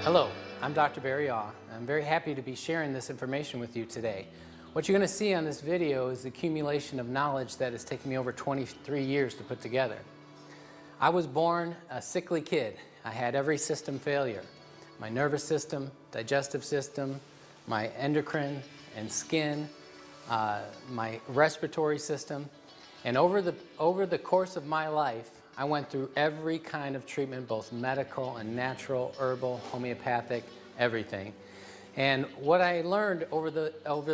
Hello, I'm Dr. Barry Aw. I'm very happy to be sharing this information with you today. What you're going to see on this video is the accumulation of knowledge that has taken me over 23 years to put together. I was born a sickly kid. I had every system failure. My nervous system, digestive system, my endocrine and skin, my respiratory system. And over the course of my life, I went through every kind of treatment, both medical and natural, herbal, homeopathic, everything. And what I learned over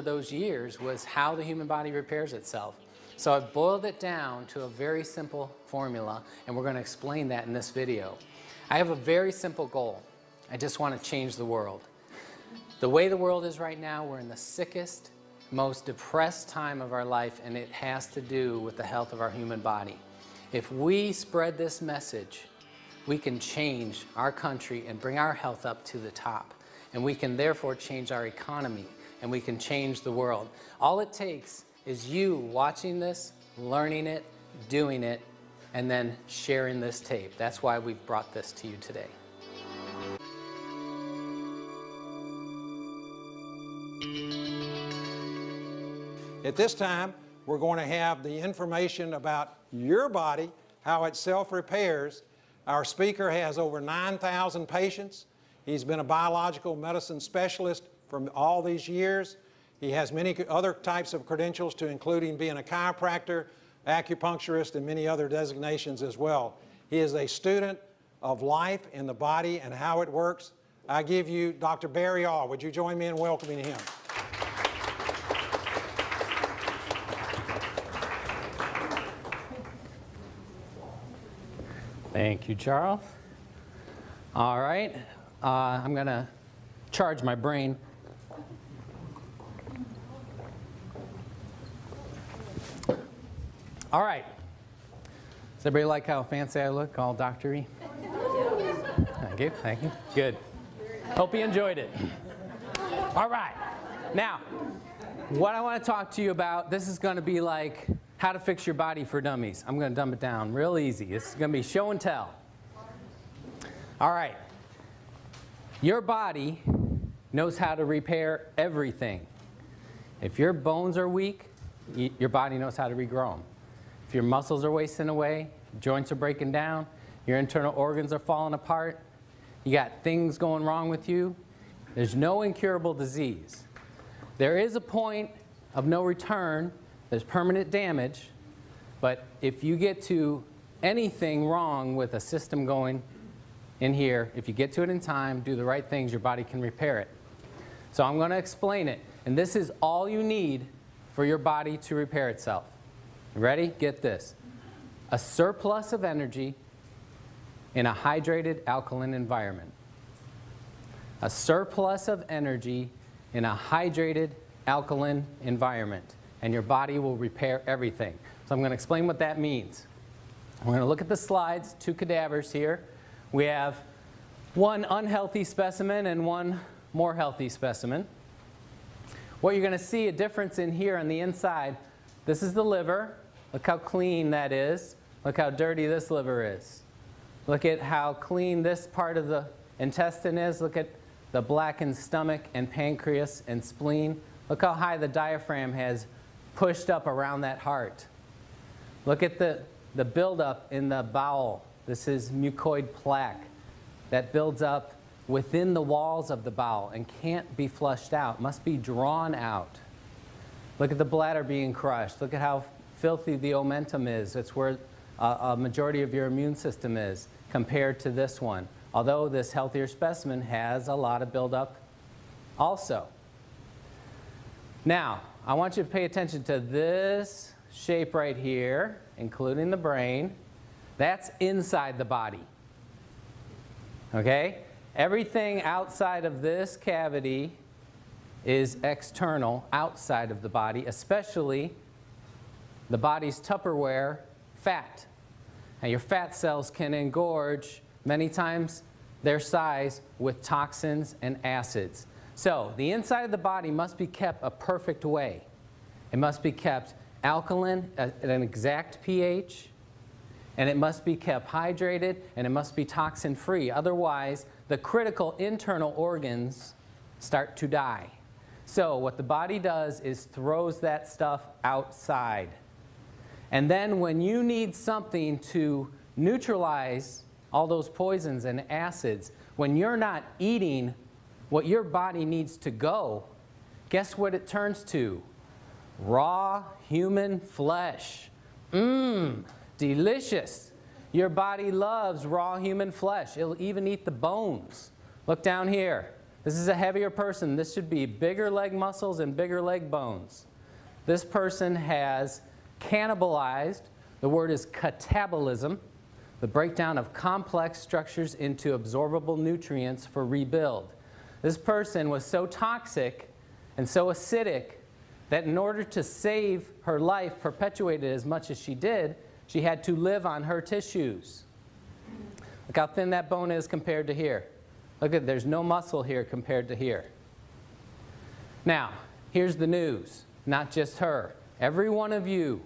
those years was how the human body repairs itself. So I've boiled it down to a very simple formula, and we're going to explain that in this video. I have a very simple goal. I just want to change the world. The way the world is right now, we're in the sickest, most depressed time of our life, and it has to do with the health of our human body. If we spread this message, we can change our country and bring our health up to the top. And we can therefore change our economy, and we can change the world. All it takes is you watching this, learning it, doing it, and then sharing this tape. That's why we've brought this to you today. At this time, we're going to have the information about your body, how it self-repairs. Our speaker has over 9,000 patients. He's been a biological medicine specialist for all these years. He has many other types of credentials, to including being a chiropractor, acupuncturist, and many other designations as well. He is a student of life in the body and how it works. I give you Dr. Barry Aw. Would you join me in welcoming him? Thank you, Charles. All right, I'm going to charge my brain. All right. Does everybody like how fancy I look, all doctor-y? Thank you, thank you. Good. Hope you enjoyed it. All right. Now, what I want to talk to you about, this is going to be like how to fix your body for dummies. I'm going to dumb it down real easy. It's going to be show and tell. All right. Your body knows how to repair everything. If your bones are weak, your body knows how to regrow them. If your muscles are wasting away, joints are breaking down, your internal organs are falling apart, you got things going wrong with you, there's no incurable disease. There is a point of no return. There's permanent damage, but if you get to anything wrong with a system going in here, if you get to it in time, do the right things, your body can repair it. So I'm going to explain it, and this is all you need for your body to repair itself. Ready? Get this. A surplus of energy in a hydrated alkaline environment. A surplus of energy in a hydrated alkaline environment. And your body will repair everything. So I'm going to explain what that means. We're going to look at the slides, two cadavers here. We have one unhealthy specimen and one more healthy specimen. What you're going to see a difference in here on the inside, this is the liver. Look how clean that is. Look how dirty this liver is. Look at how clean this part of the intestine is. Look at the blackened stomach and pancreas and spleen. Look how high the diaphragm has pushed up around that heart. Look at the buildup in the bowel. This is mucoid plaque that builds up within the walls of the bowel and can't be flushed out, must be drawn out. Look at the bladder being crushed. Look at how filthy the omentum is. That's where a majority of your immune system is compared to this one. Although this healthier specimen has a lot of buildup also. Now, I want you to pay attention to this shape right here, including the brain. That's inside the body. Okay? Everything outside of this cavity is external, outside of the body, especially the body's Tupperware, fat. Now, your fat cells can engorge many times their size with toxins and acids. So the inside of the body must be kept a perfect way. It must be kept alkaline at an exact pH. and it must be kept hydrated, and it must be toxin-free. Otherwise, the critical internal organs start to die. So what the body does is throws that stuff outside. And then when you need something to neutralize all those poisons and acids, when you're not eating what your body needs to go, guess what it turns to? Raw human flesh. Mmm, delicious. Your body loves raw human flesh. It'll even eat the bones. Look down here. This is a heavier person. This should be bigger leg muscles and bigger leg bones. This person has cannibalized, the word is catabolism, the breakdown of complex structures into absorbable nutrients for rebuild. This person was so toxic and so acidic that in order to save her life, perpetuated as much as she did, she had to live on her tissues. Look how thin that bone is compared to here. Look at, there's no muscle here compared to here. Now, here's the news. Not just her. Every one of you,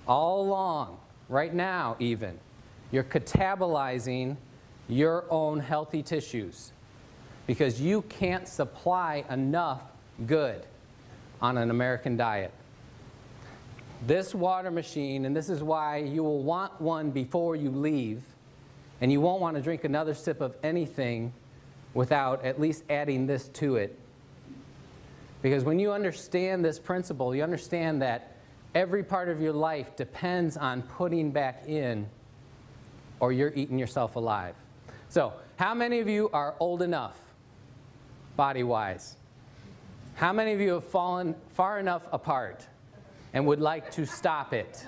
all along, right now even, you're catabolizing your own healthy tissues because you can't supply enough good on an American diet. This water machine, and this is why you will want one before you leave, and you won't want to drink another sip of anything without at least adding this to it. Because when you understand this principle, you understand that every part of your life depends on putting back in, or you're eating yourself alive. So, how many of you are old enough, body-wise? How many of you have fallen far enough apart and would like to stop it?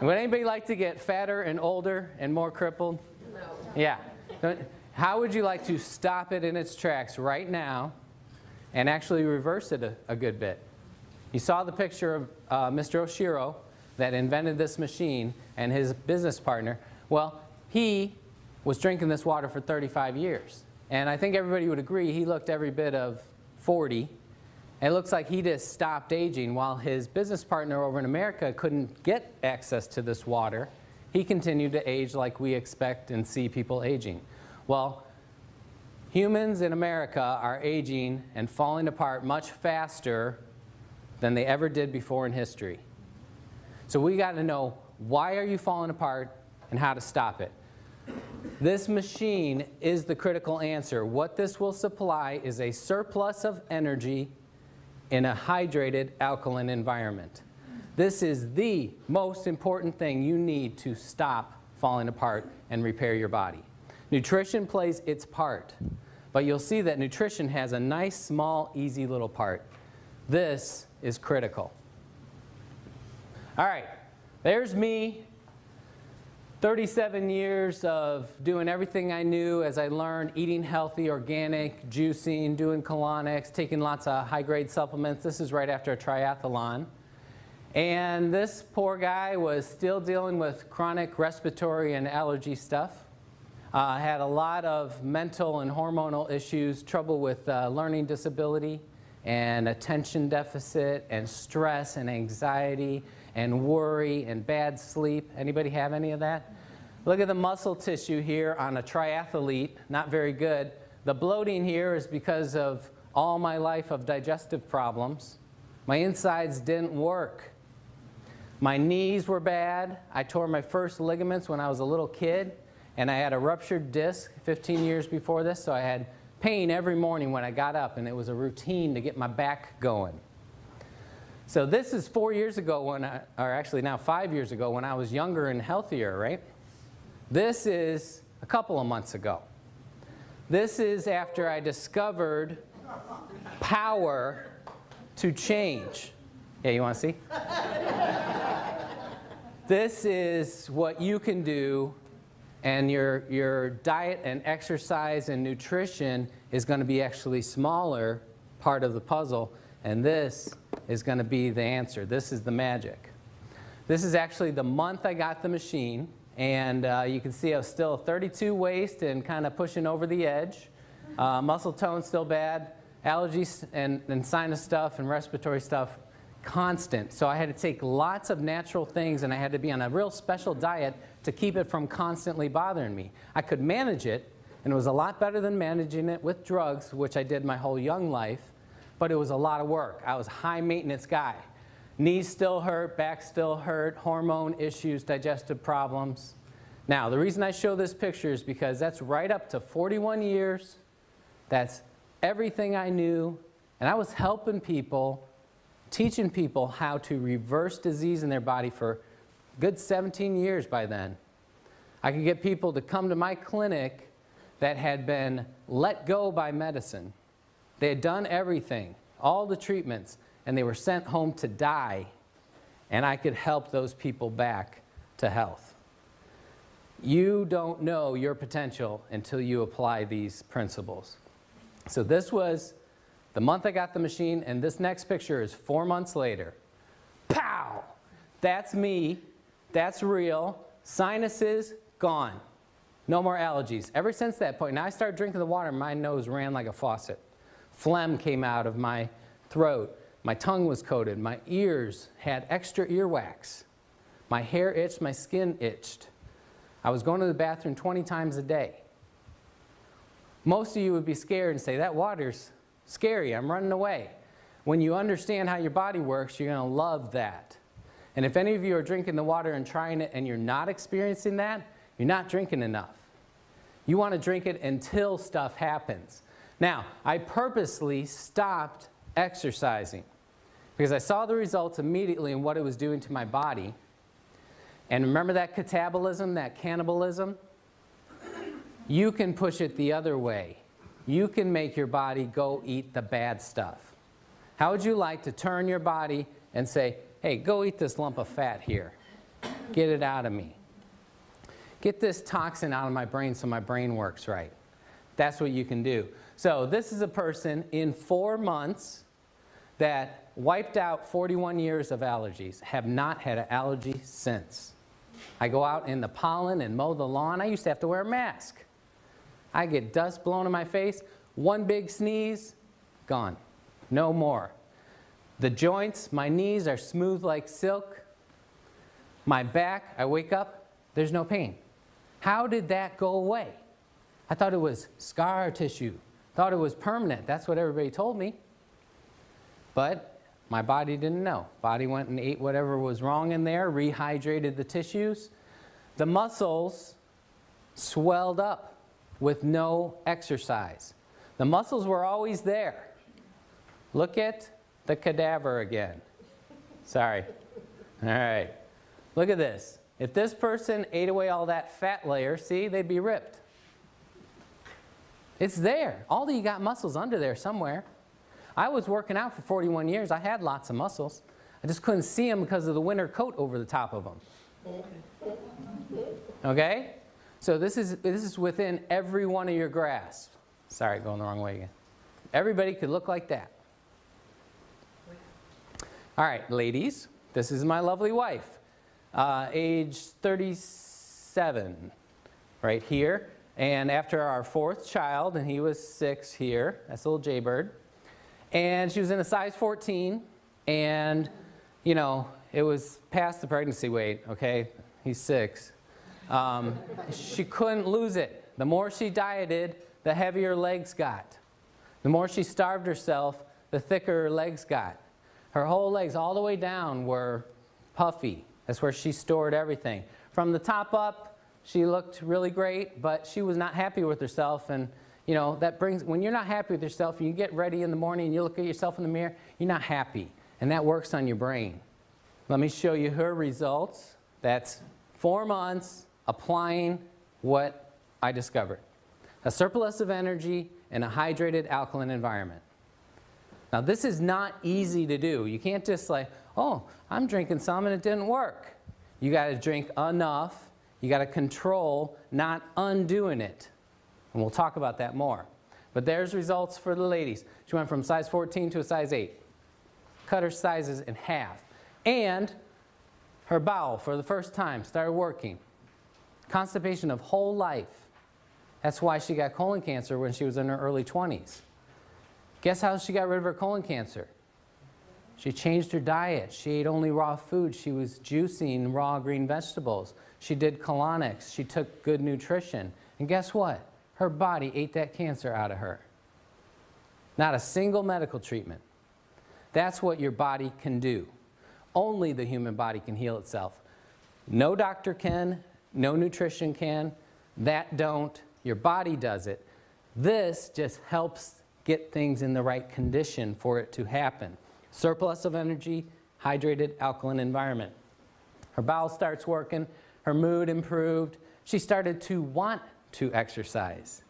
Would anybody like to get fatter and older and more crippled? No. Yeah. How would you like to stop it in its tracks right now and actually reverse it a good bit? You saw the picture of Mr. Oshiro that invented this machine and his business partner. Well, he was drinking this water for 35 years. And I think everybody would agree he looked every bit of 40. And it looks like he just stopped aging. While his business partner over in America couldn't get access to this water, he continued to age like we expect and see people aging. Well, humans in America are aging and falling apart much faster than they ever did before in history. So we got to know, why are you falling apart and how to stop it? This machine is the critical answer. What this will supply is a surplus of energy in a hydrated alkaline environment. This is the most important thing you need to stop falling apart and repair your body. Nutrition plays its part, but you'll see that nutrition has a nice, small, easy little part. This is critical. All right, there's me. 37 years of doing everything I knew as I learned, eating healthy, organic, juicing, doing colonics, taking lots of high-grade supplements. This is right after a triathlon. And this poor guy was still dealing with chronic respiratory and allergy stuff. Had a lot of mental and hormonal issues, trouble with learning disability and attention deficit and stress and anxiety and worry and bad sleep. Anybody have any of that? Look at the muscle tissue here on a triathlete, not very good. The bloating here is because of all my life of digestive problems. My insides didn't work. My knees were bad. I tore my first ligaments when I was a little kid, and I had a ruptured disc 15 years before this, so I had pain every morning when I got up, and it was a routine to get my back going. So this is 4 years ago when or actually now 5 years ago when I was younger and healthier, right? This is a couple of months ago. This is after I discovered power to change. Yeah, you want to see? This is what you can do, and your diet and exercise and nutrition is going to be actually smaller part of the puzzle, and this is going to be the answer. This is the magic. This is actually the month I got the machine, and you can see I was still 32 waist and kind of pushing over the edge. Muscle tone still bad. Allergies and sinus stuff and respiratory stuff constant. So I had to take lots of natural things, and I had to be on a real special diet to keep it from constantly bothering me. I could manage it, and it was a lot better than managing it with drugs, which I did my whole young life, but it was a lot of work. I was a high maintenance guy. Knees still hurt, back still hurt, hormone issues, digestive problems. Now, the reason I show this picture is because that's right up to 41 years. That's everything I knew, and I was helping people, teaching people how to reverse disease in their body for a good 17 years by then. I could get people to come to my clinic that had been let go by medicine. They had done everything, all the treatments, and they were sent home to die, and I could help those people back to health. You don't know your potential until you apply these principles. So this was the month I got the machine, and this next picture is 4 months later. Pow! That's me. That's real. Sinuses, gone. No more allergies. Ever since that point, now I started drinking the water, my nose ran like a faucet. Phlegm came out of my throat. My tongue was coated. My ears had extra earwax. My hair itched. My skin itched. I was going to the bathroom 20 times a day. Most of you would be scared and say, that water's scary, I'm running away. When you understand how your body works, you're going to love that. And if any of you are drinking the water and trying it and you're not experiencing that, you're not drinking enough. You want to drink it until stuff happens. Now, I purposely stopped exercising because I saw the results immediately in what it was doing to my body. And remember that catabolism, that cannibalism? You can push it the other way. You can make your body go eat the bad stuff. How would you like to turn your body and say, hey, go eat this lump of fat here. Get it out of me. Get this toxin out of my brain so my brain works right. That's what you can do. So this is a person in 4 months that wiped out 41 years of allergies, have not had an allergy since. I go out in the pollen and mow the lawn. I used to have to wear a mask. I get dust blown in my face, one big sneeze, gone. No more. The joints, my knees are smooth like silk. My back, I wake up, there's no pain. How did that go away? I thought it was scar tissue. Thought it was permanent. That's what everybody told me. But my body didn't know. Body went and ate whatever was wrong in there, rehydrated the tissues. The muscles swelled up with no exercise. The muscles were always there. Look at the cadaver again. Sorry. All right. Look at this. If this person ate away all that fat layer, see, they'd be ripped. It's there. All of you got muscles under there somewhere. I was working out for 41 years. I had lots of muscles. I just couldn't see them because of the winter coat over the top of them. Okay? So this is within every one of your grasp. Sorry, going the wrong way again. Everybody could look like that. All right, ladies, this is my lovely wife, age 37, right here. And after our 4th child, and he was 6 here, that's a little jaybird. And she was in a size 14, and, you know, it was past the pregnancy weight, okay? He's 6. She couldn't lose it. The more she dieted, the heavier her legs got. The more she starved herself, the thicker her legs got. Her whole legs all the way down were puffy. That's where she stored everything. From the top up, she looked really great, but she was not happy with herself. And you know, that brings, when you're not happy with yourself, and you get ready in the morning and you look at yourself in the mirror, you're not happy. And that works on your brain. Let me show you her results. That's 4 months applying what I discovered. A surplus of energy in a hydrated alkaline environment. Now this is not easy to do. You can't just like, oh, I'm drinking some and it didn't work. You got to drink enough. You got to control, not undoing it. And we'll talk about that more. But there's results for the ladies. She went from size 14 to a size 8. Cut her sizes in half. And her bowel, for the first time, started working. Constipation of whole life. That's why she got colon cancer when she was in her early 20s. Guess how she got rid of her colon cancer? She changed her diet. She ate only raw food. She was juicing raw green vegetables. She did colonics. She took good nutrition. And guess what? Her body ate that cancer out of her. Not a single medical treatment. That's what your body can do. Only the human body can heal itself. No doctor can, no nutrition can, that don't, your body does it. This just helps get things in the right condition for it to happen. Surplus of energy, hydrated, alkaline environment. Her bowel starts working, her mood improved, she started to want to exercise.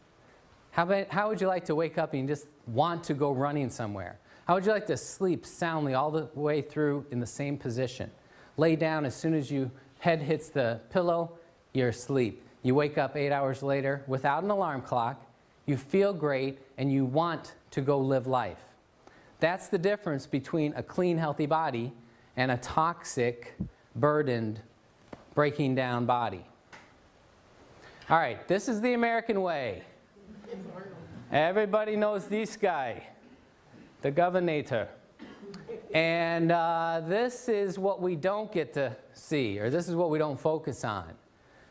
How would you like to wake up and just want to go running somewhere? How would you like to sleep soundly all the way through in the same position? Lay down, as soon as your head hits the pillow, you're asleep. You wake up 8 hours later without an alarm clock, you feel great, and you want to go live life. That's the difference between a clean, healthy body and a toxic, burdened, breaking down body. All right, this is the American way. Everybody knows this guy, the governor. And this is what we don't get to see, or this is what we don't focus on.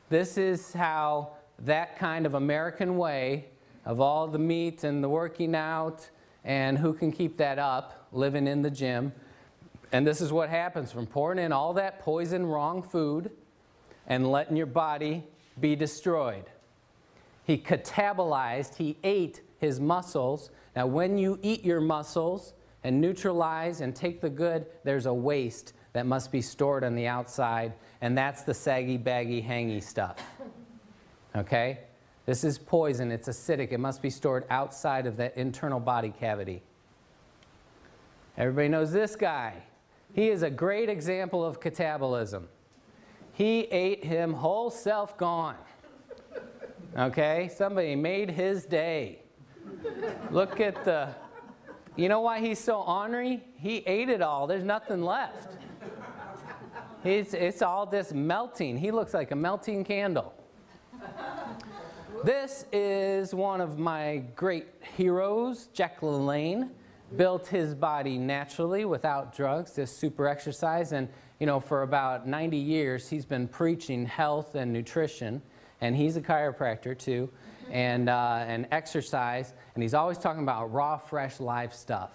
This is how that kind of American way of all the meat and the working out and who can keep that up, living in the gym. And this is what happens from pouring in all that poison, wrong food and letting your body be destroyed. He catabolized, he ate his muscles. Now when you eat your muscles and neutralize and take the good, there's a waste that must be stored on the outside, and that's the saggy, baggy, hangy stuff. Okay? This is poison, it's acidic, it must be stored outside of that internal body cavity. Everybody knows this guy. He is a great example of catabolism. He ate him whole self gone. Okay? Somebody made his day. Look at the, you know why he's so ornery? He ate it all, there's nothing left. It's all just melting. He looks like a melting candle. This is one of my great heroes, Alkaline. Built his body naturally without drugs, just super exercise. And you know, for about 90 years, he's been preaching health and nutrition. And he's a chiropractor too, and exercise. And he's always talking about raw, fresh, live stuff.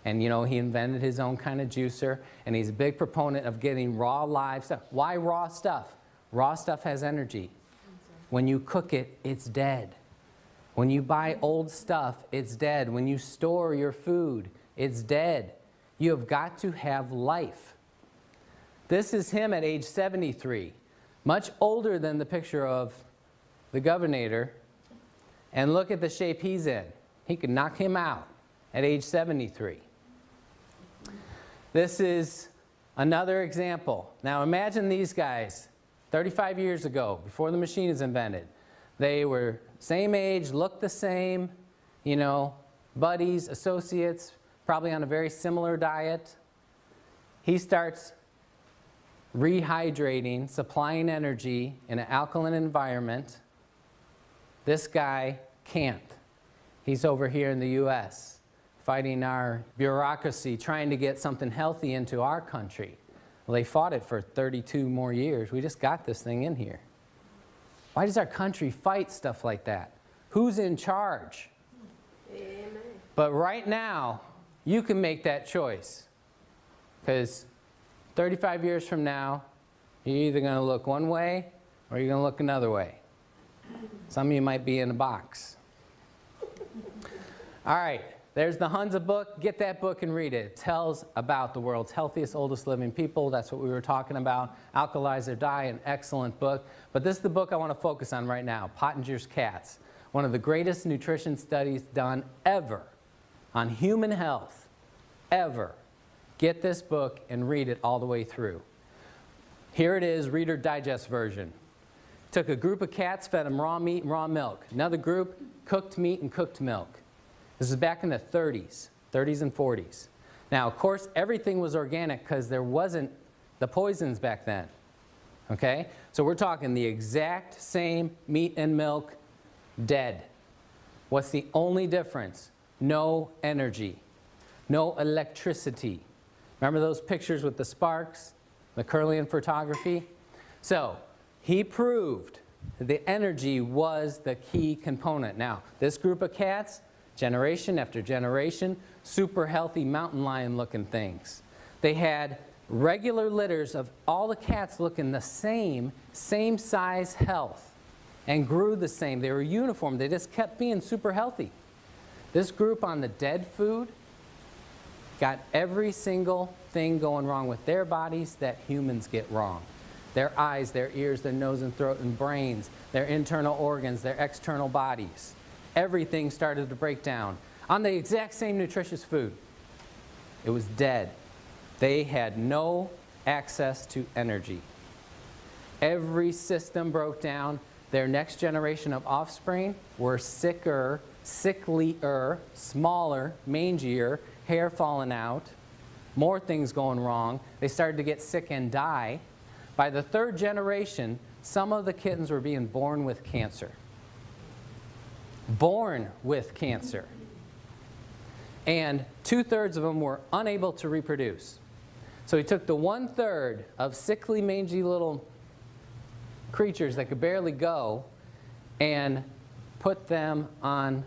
And you know, he invented his own kind of juicer, and he's a big proponent of getting raw, live stuff. Why raw stuff? Raw stuff has energy. When you cook it, it's dead. When you buy old stuff, it's dead. When you store your food, it's dead. You have got to have life. This is him at age 73, much older than the picture of the governor. And look at the shape he's in. He could knock him out at age 73. This is another example. Now imagine these guys 35 years ago, before the machine is invented. They were same age, looked the same, you know, buddies, associates, probably on a very similar diet. He starts rehydrating, supplying energy in an alkaline environment. This guy can't. He's over here in the US fighting our bureaucracy, trying to get something healthy into our country. Well, they fought it for 32 more years. We just got this thing in here. Why does our country fight stuff like that? Who's in charge? Amen. But right now, you can make that choice. Because 35 years from now, you're either going to look one way or you're going to look another way. Some of you might be in a box. All right, there's the Hunza book. Get that book and read it. It tells about the world's healthiest, oldest living people. That's what we were talking about. Alkalize or Die, an excellent book. But this is the book I want to focus on right now, Pottinger's Cats. One of the greatest nutrition studies done ever on human health, ever. Get this book and read it all the way through. Here it is, Reader Digest version. Took a group of cats, fed them raw meat and raw milk. Another group, cooked meat and cooked milk. This is back in the 30s and 40s. Now, of course, everything was organic because there wasn't the poisons back then. Okay? So we're talking the exact same meat and milk, dead. What's the only difference? No energy, no electricity, Remember those pictures with the sparks, the Kirlian photography? So he proved that the energy was the key component. Now, this group of cats, generation after generation, super healthy mountain lion looking things. They had regular litters of all the cats looking the same size health, and grew the same. They were uniform. They just kept being super healthy. This group on the dead food got every single thing going wrong with their bodies that humans get wrong. Their eyes, their ears, their nose and throat and brains, their internal organs, their external bodies. Everything started to break down on the exact same nutritious food. It was dead. They had no access to energy. Every system broke down. Their next generation of offspring were sicker, sicklier, smaller, mangier, hair falling out, more things going wrong. They started to get sick and die. By the third generation, some of the kittens were being born with cancer. Born with cancer. And 2/3 of them were unable to reproduce. So he took the 1/3 of sickly, mangy little creatures that could barely go and put them on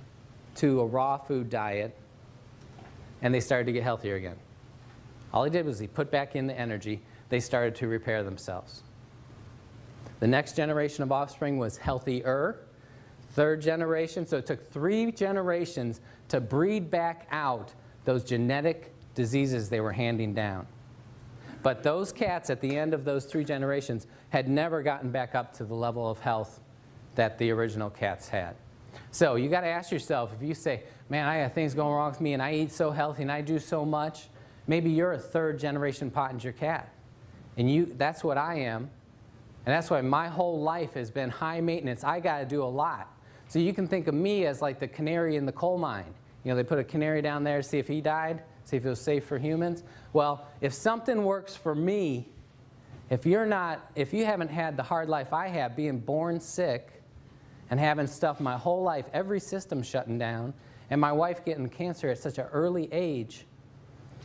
to a raw food diet, and they started to get healthier again. All he did was he put back in the energy. They started to repair themselves. The next generation of offspring was healthier. Third generation, so it took 3 generations to breed back out those genetic diseases they were handing down. But those cats at the end of those 3 generations had never gotten back up to the level of health that the original cats had. So you got to ask yourself, if you say, man, I got things going wrong with me and I eat so healthy and I do so much, maybe you're a 3rd generation Pottinger cat. And that's what I am. And that's why my whole life has been high maintenance. I got to do a lot. So you can think of me as like the canary in the coal mine. You know, they put a canary down there to see if he died, see if it was safe for humans. Well, if something works for me, if you haven't had the hard life I have, being born sick and having stuff my whole life, every system shutting down, and my wife getting cancer at such an early age,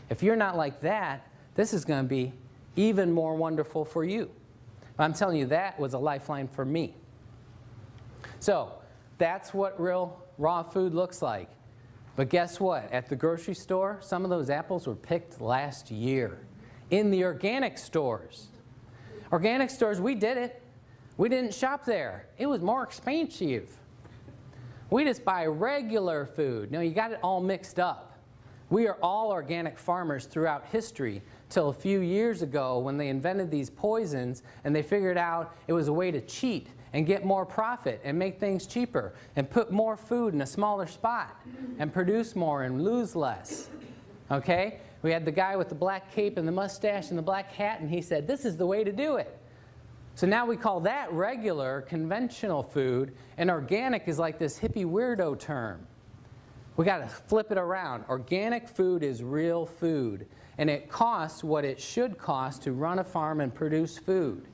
if you're not like that, this is going to be even more wonderful for you. But I'm telling you, that was a lifeline for me. So that's what real raw food looks like. But guess what? At the grocery store, some of those apples were picked last year. In the organic stores. Organic stores, we did it. We didn't shop there. It was more expensive. We just buy regular food. Now, you got it all mixed up. We are all organic farmers throughout history till a few years ago when they invented these poisons and they figured out it was a way to cheat and get more profit and make things cheaper and put more food in a smaller spot and produce more and lose less. Okay? We had the guy with the black cape and the mustache and the black hat, and he said, this is the way to do it. So now we call that regular, conventional food, and organic is like this hippie weirdo term. We got to flip it around. Organic food is real food, and it costs what it should cost to run a farm and produce food.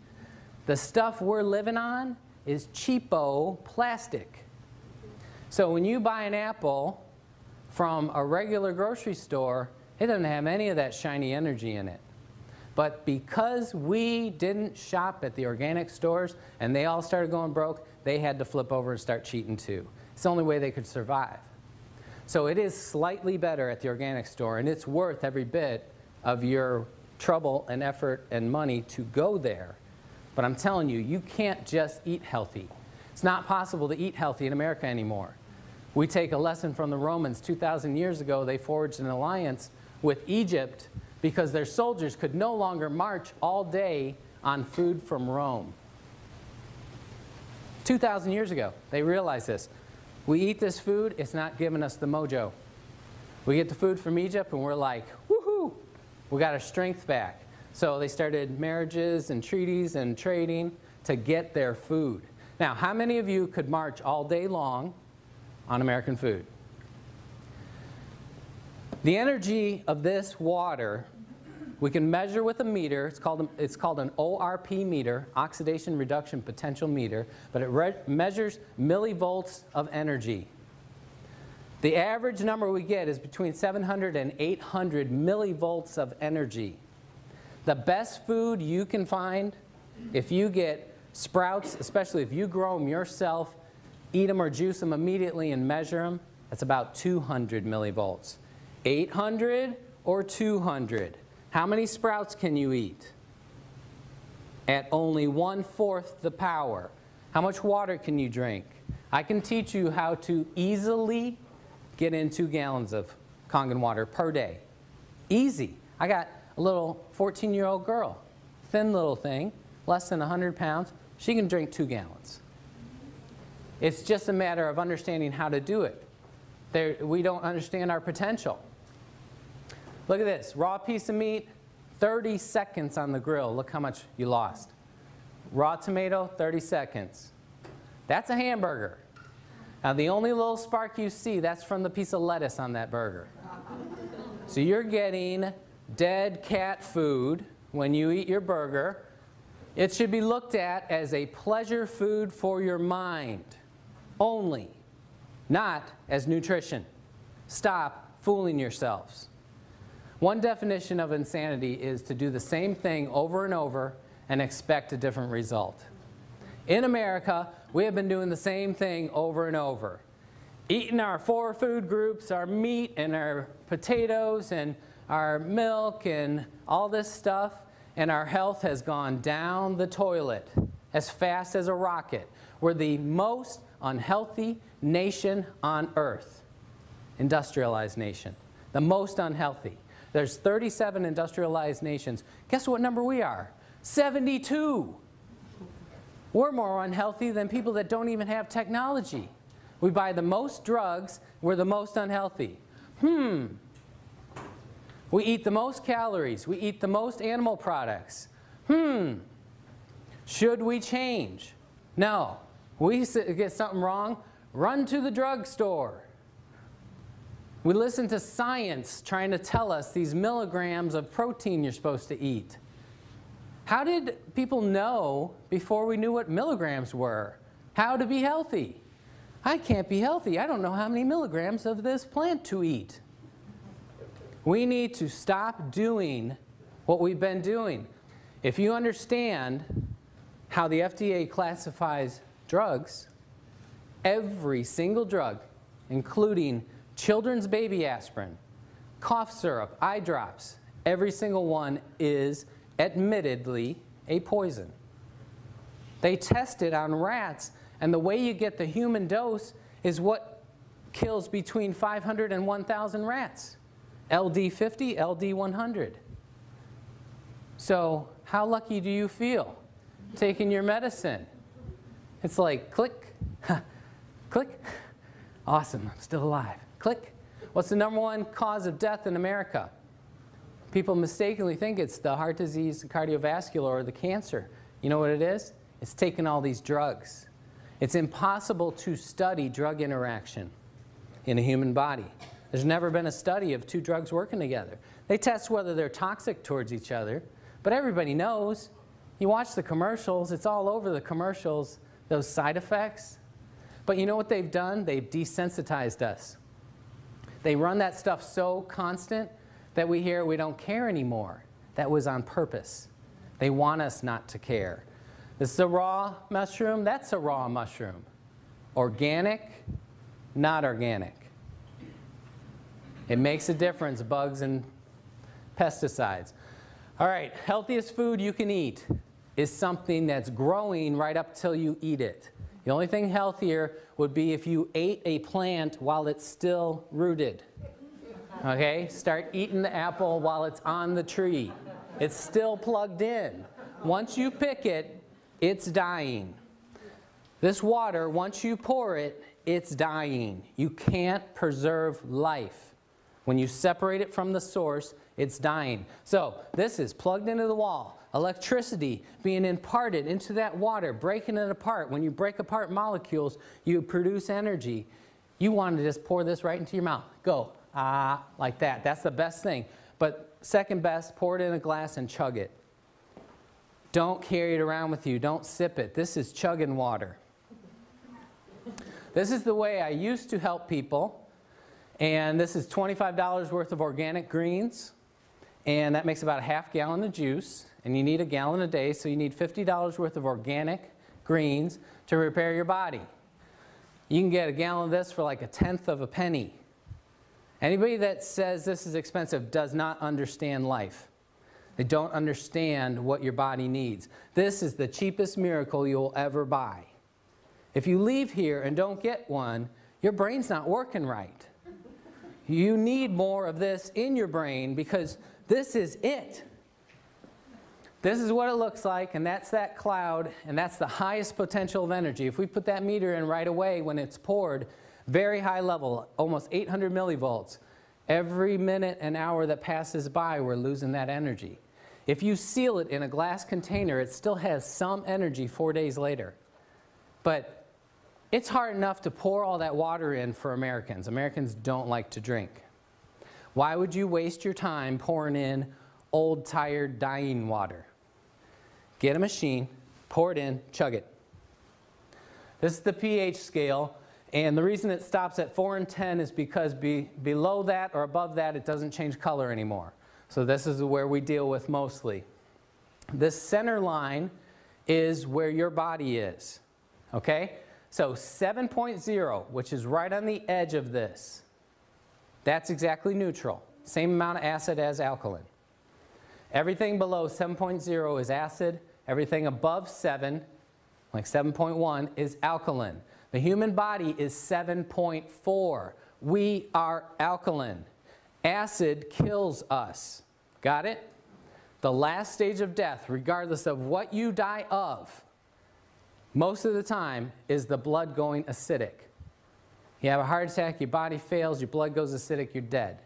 The stuff we're living on is cheapo plastic. So when you buy an apple from a regular grocery store, it doesn't have any of that shiny energy in it. But because we didn't shop at the organic stores and they all started going broke, they had to flip over and start cheating too. It's the only way they could survive. So it is slightly better at the organic store, and it's worth every bit of your trouble and effort and money to go there. But I'm telling you, you can't just eat healthy. It's not possible to eat healthy in America anymore. We take a lesson from the Romans. 2,000 years ago, they forged an alliance with Egypt because their soldiers could no longer march all day on food from Rome. 2,000 years ago, they realized this. We eat this food, it's not giving us the mojo. We get the food from Egypt and we're like, woohoo, we got our strength back. So they started marriages and treaties and trading to get their food. Now, how many of you could march all day long on American food? The energy of this water, we can measure with a meter. It's called an ORP meter, oxidation reduction potential meter, but it measures millivolts of energy. The average number we get is between 700 and 800 millivolts of energy. The best food you can find, if you get sprouts, especially if you grow them yourself, eat them or juice them immediately and measure them, that's about 200 millivolts. 800 or 200? How many sprouts can you eat? At only 1/4 the power. How much water can you drink? I can teach you how to easily get in 2 gallons of Kangen water per day. Easy. I got a little 14-year-old girl, thin little thing, less than 100 pounds. She can drink 2 gallons. It's just a matter of understanding how to do it. We don't understand our potential. Look at this. Raw piece of meat, 30 seconds on the grill. Look how much you lost. Raw tomato, 30 seconds. That's a hamburger. Now, the only little spark you see, that's from the piece of lettuce on that burger. So you're getting dead cat food when you eat your burger. It should be looked at as a pleasure food for your mind only, not as nutrition. Stop fooling yourselves. One definition of insanity is to do the same thing over and over and expect a different result. In America, we have been doing the same thing over and over. Eating our 4 food groups, our meat and our potatoes and our milk and all this stuff, and our health has gone down the toilet as fast as a rocket. We're the most unhealthy nation on earth, industrialized nation, the most unhealthy. There's 37 industrialized nations. Guess what number we are? 72. We're more unhealthy than people that don't even have technology. We buy the most drugs, we're the most unhealthy. We eat the most calories, we eat the most animal products. Should we change? No. We get something wrong, run to the drugstore. We listen to science trying to tell us these milligrams of protein you're supposed to eat. How did people know before we knew what milligrams were? How to be healthy? I can't be healthy. I don't know how many milligrams of this plant to eat. We need to stop doing what we've been doing. If you understand how the FDA classifies drugs, every single drug, including children's baby aspirin, cough syrup, eye drops, every single one is admittedly a poison. They test it on rats, and the way you get the human dose is what kills between 500 and 1,000 rats. LD50, LD100. So how lucky do you feel taking your medicine? It's like click, click, awesome, I'm still alive. Click. What's the #1 cause of death in America? People mistakenly think it's the heart disease, the cardiovascular, or the cancer. You know what it is? It's taking all these drugs. It's impossible to study drug interaction in a human body. There's never been a study of 2 drugs working together. They test whether they're toxic towards each other, but everybody knows. You watch the commercials, it's all over the commercials, those side effects. But you know what they've done? They've desensitized us. They run that stuff so constant that we hear we don't care anymore. That was on purpose. They want us not to care. This is a raw mushroom, that's a raw mushroom. Organic, not organic. It makes a difference, bugs and pesticides. All right, healthiest food you can eat is something that's growing right up till you eat it. The only thing healthier would be if you ate a plant while it's still rooted. Okay, start eating the apple while it's on the tree. It's still plugged in. Once you pick it, it's dying. This water, once you pour it, it's dying. You can't preserve life. When you separate it from the source, it's dying. So this is plugged into the wall. Electricity being imparted into that water, breaking it apart. When you break apart molecules, you produce energy. You want to just pour this right into your mouth. Go, like that. That's the best thing. But second best, pour it in a glass and chug it. Don't carry it around with you. Don't sip it. This is chugging water. This is the way I used to help people. And this is $25 worth of organic greens. And that makes about a half gallon of juice. And you need a gallon a day, so you need $50 worth of organic greens to repair your body. You can get a gallon of this for like 1/10 of a penny. Anybody that says this is expensive does not understand life. They don't understand what your body needs. This is the cheapest miracle you'll ever buy. If you leave here and don't get one, your brain's not working right. You need more of this in your brain because this is it. This is what it looks like, and that's that cloud, and that's the highest potential of energy. If we put that meter in right away when it's poured, very high level, almost 800 millivolts. Every minute and hour that passes by, we're losing that energy. If you seal it in a glass container, it still has some energy 4 days later. But it's hard enough to pour all that water in for Americans. Americans don't like to drink. Why would you waste your time pouring in old, tired, dying water? Get a machine, pour it in, chug it. This is the pH scale, and the reason it stops at 4 and 10 is because below that or above that, it doesn't change color anymore. So this is where we deal with mostly. This center line is where your body is, okay? So 7.0, which is right on the edge of this, that's exactly neutral. Same amount of acid as alkaline. Everything below 7.0 is acid. Everything above 7, like 7.1, is alkaline. The human body is 7.4. We are alkaline. Acid kills us. Got it? The last stage of death, regardless of what you die of, most of the time is the blood going acidic. You have a heart attack, your body fails, your blood goes acidic, you're dead.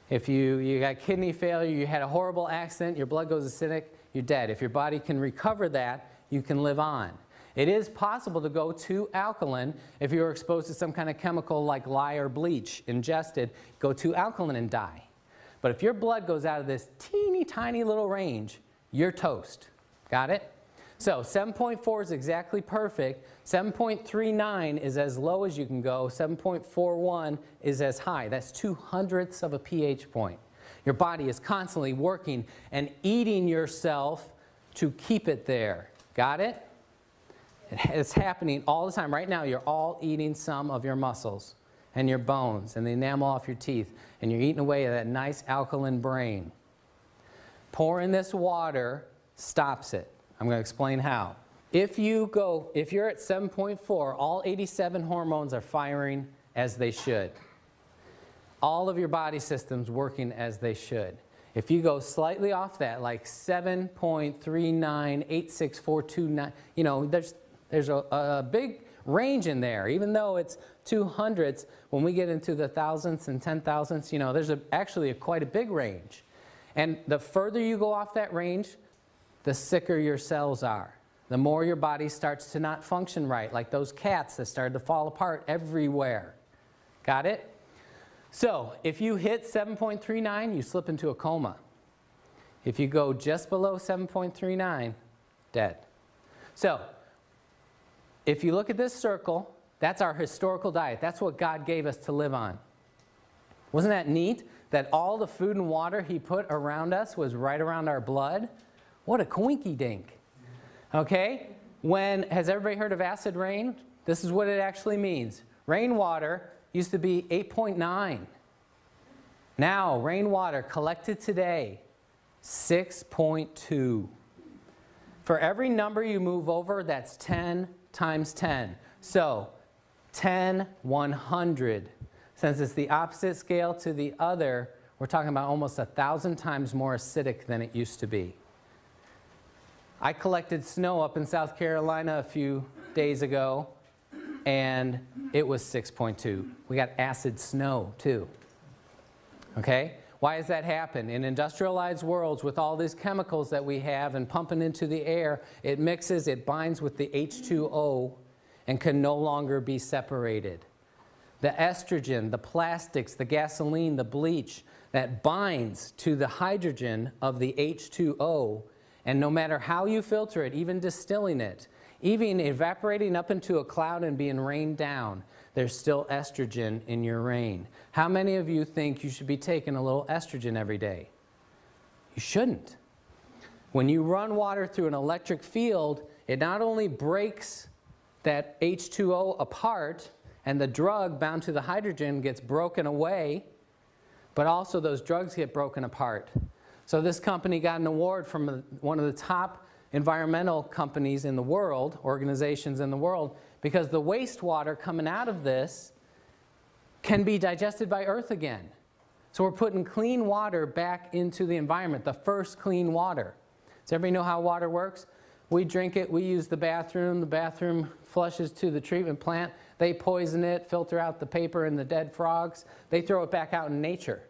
If you got kidney failure, you had a horrible accident, your blood goes acidic, you're dead. If your body can recover that, you can live on. It is possible to go to alkaline if you're exposed to some kind of chemical like lye or bleach ingested, go to alkaline and die. But if your blood goes out of this teeny tiny little range, you're toast. Got it? So 7.4 is exactly perfect. 7.39 is as low as you can go. 7.41 is as high. That's 2/100ths of a pH point. Your body is constantly working and eating yourself to keep it there. Got it? It's happening all the time. Right now, you're all eating some of your muscles and your bones and the enamel off your teeth, and you're eating away at that nice alkaline brain. Pouring this water stops it. I'm going to explain how. If you're at 7.4, all 87 hormones are firing as they should. All of your body systems working as they should. If you go slightly off that, like 7.39, 86429, you know, there's a big range in there. Even though it's 2/100ths, when we get into the thousandths and 10,000ths, you know, there's actually quite a big range. And the further you go off that range, the sicker your cells are. The more your body starts to not function right, like those cats that started to fall apart everywhere. Got it? So if you hit 7.39, you slip into a coma. If you go just below 7.39, dead. So if you look at this circle, that's our historical diet. That's what God gave us to live on. Wasn't that neat? That all the food and water He put around us was right around our blood? What a coinky-dink. Okay? Has everybody heard of acid rain? This is what it actually means. Rainwater used to be 8.9. Now, rainwater collected today, 6.2. For every number you move over, that's 10 times 10. So, 10, 100. Since it's the opposite scale to the other, we're talking about almost 1,000 times more acidic than it used to be. I collected snow up in South Carolina a few days ago, and it was 6.2. We got acid snow, too. Okay? Why does that happen? In industrialized worlds, with all these chemicals that we have and pumping into the air, it mixes, it binds with the H2O, and can no longer be separated. The estrogen, the plastics, the gasoline, the bleach, that binds to the hydrogen of the H2O And no matter how you filter it, even distilling it, even evaporating up into a cloud and being rained down, there's still estrogen in your rain. How many of you think you should be taking a little estrogen every day? You shouldn't. When you run water through an electric field, it not only breaks that H2O apart and the drug bound to the hydrogen gets broken away, but also those drugs get broken apart. So this company got an award from one of the top environmental companies in the world, organizations in the world, because the wastewater coming out of this can be digested by Earth again. So we're putting clean water back into the environment, the first clean water. Does everybody know how water works? We drink it, we use the bathroom flushes to the treatment plant, they poison it, filter out the paper and the dead frogs, they throw it back out in nature.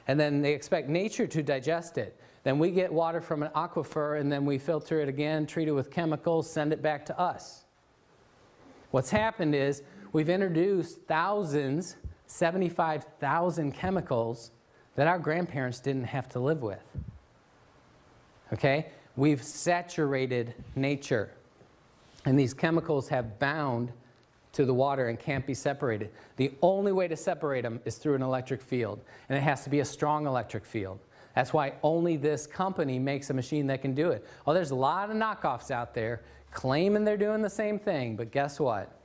And then they expect nature to digest it. Then we get water from an aquifer and then we filter it again, treat it with chemicals, send it back to us. What's happened is we've introduced thousands, 75,000 chemicals that our grandparents didn't have to live with. Okay? We've saturated nature. And these chemicals have bound to the water and can't be separated. The only way to separate them is through an electric field. And it has to be a strong electric field. That's why only this company makes a machine that can do it. Oh, there's a lot of knockoffs out there claiming they're doing the same thing, but guess what?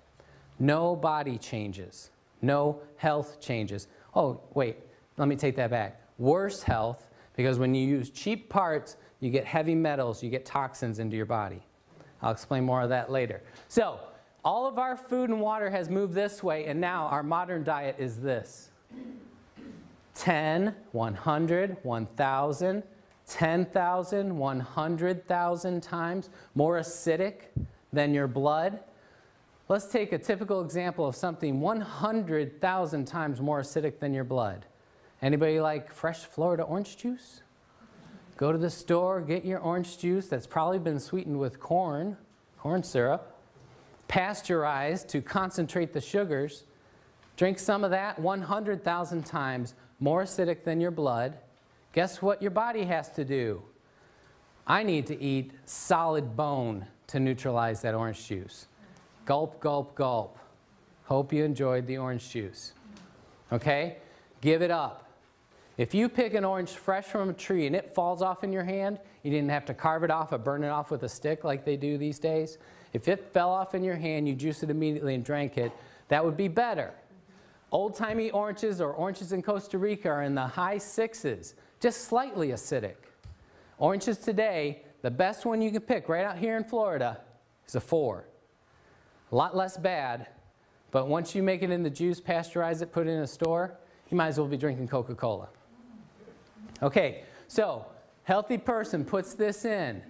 No body changes. No health changes. Oh, wait, let me take that back. Worse health, because when you use cheap parts, you get heavy metals, you get toxins into your body. I'll explain more of that later. So, all of our food and water has moved this way, and now our modern diet is this. 10, 100, 1,000, 10,000, 100,000 times more acidic than your blood. Let's take a typical example of something 100,000 times more acidic than your blood. Anybody like fresh Florida orange juice? Go to the store, get your orange juice that's probably been sweetened with corn syrup, pasteurized to concentrate the sugars. Drink some of that, 100,000 times more acidic than your blood. Guess what your body has to do? I need to eat solid bone to neutralize that orange juice. Gulp, gulp, gulp. Hope you enjoyed the orange juice. Okay? Give it up. If you pick an orange fresh from a tree and it falls off in your hand, you didn't have to carve it off or burn it off with a stick like they do these days. If it fell off in your hand, you juice it immediately and drank it, that would be better. Old-timey oranges or oranges in Costa Rica are in the high 6s, just slightly acidic. Oranges today, the best one you can pick right out here in Florida is a 4. A lot less bad, but once you make it in the juice, pasteurize it, put it in a store, you might as well be drinking Coca-Cola. Okay, so healthy person puts this in.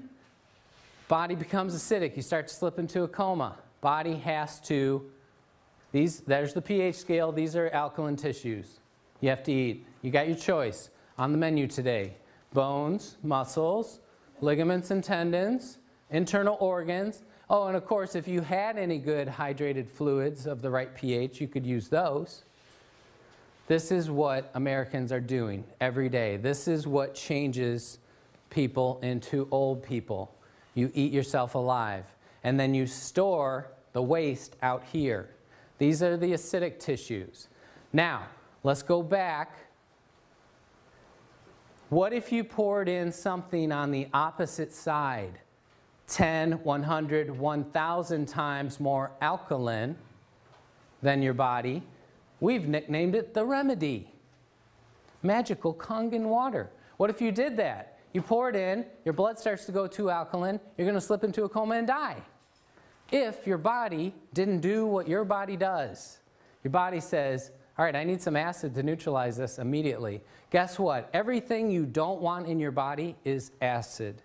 Body becomes acidic. You start to slip into a coma. Body has to, there's the pH scale. These are alkaline tissues you have to eat. You got your choice on the menu today. Bones, muscles, ligaments and tendons, internal organs. Oh, and of course, if you had any good hydrated fluids of the right pH, you could use those. This is what Americans are doing every day. This is what changes people into old people. You eat yourself alive, and then you store the waste out here. These are the acidic tissues. Now, let's go back. What if you poured in something on the opposite side? 10, 100, 1,000 times more alkaline than your body. We've nicknamed it the remedy. Magical Kangen water. What if you did that? You pour it in, your blood starts to go too alkaline, you're going to slip into a coma and die. If your body didn't do what your body does. Your body says, all right, I need some acid to neutralize this immediately. Guess what? Everything you don't want in your body is acid.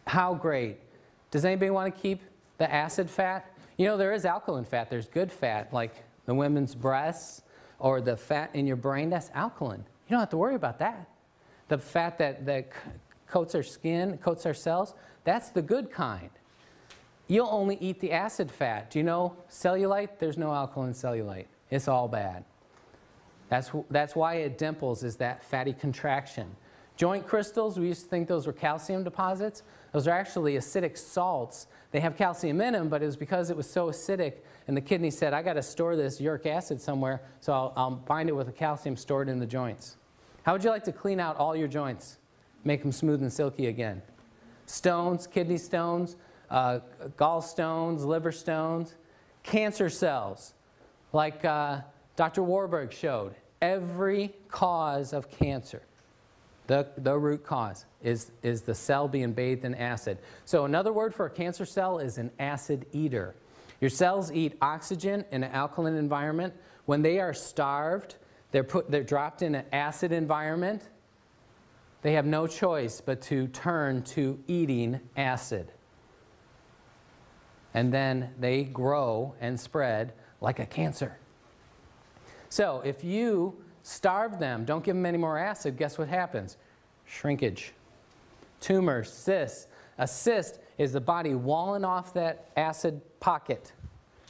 How great. Does anybody want to keep the acid fat? You know, there is alkaline fat. There's good fat, like the women's breasts or the fat in your brain. That's alkaline. You don't have to worry about that. The fat that coats our skin, coats our cells, that's the good kind. You'll only eat the acid fat. Do you know cellulite? There's no alkaline cellulite. It's all bad. That's why it dimples, is that fatty contraction. Joint crystals, we used to think those were calcium deposits. Those are actually acidic salts. They have calcium in them, but it was because it was so acidic, and the kidney said, I got to store this uric acid somewhere, so I'll bind it with the calcium stored in the joints. How would you like to clean out all your joints? Make them smooth and silky again. Stones, kidney stones, gallstones, liver stones, cancer cells, like Dr. Warburg showed. Every cause of cancer, the root cause, is the cell being bathed in acid. So another word for a cancer cell is an acid eater. Your cells eat oxygen in an alkaline environment. When they are starved, they're dropped in an acid environment. They have no choice but to turn to eating acid. And then they grow and spread like a cancer. So if you starve them, don't give them any more acid, guess what happens? Shrinkage. Tumors, cysts. A cyst is the body walling off that acid pocket.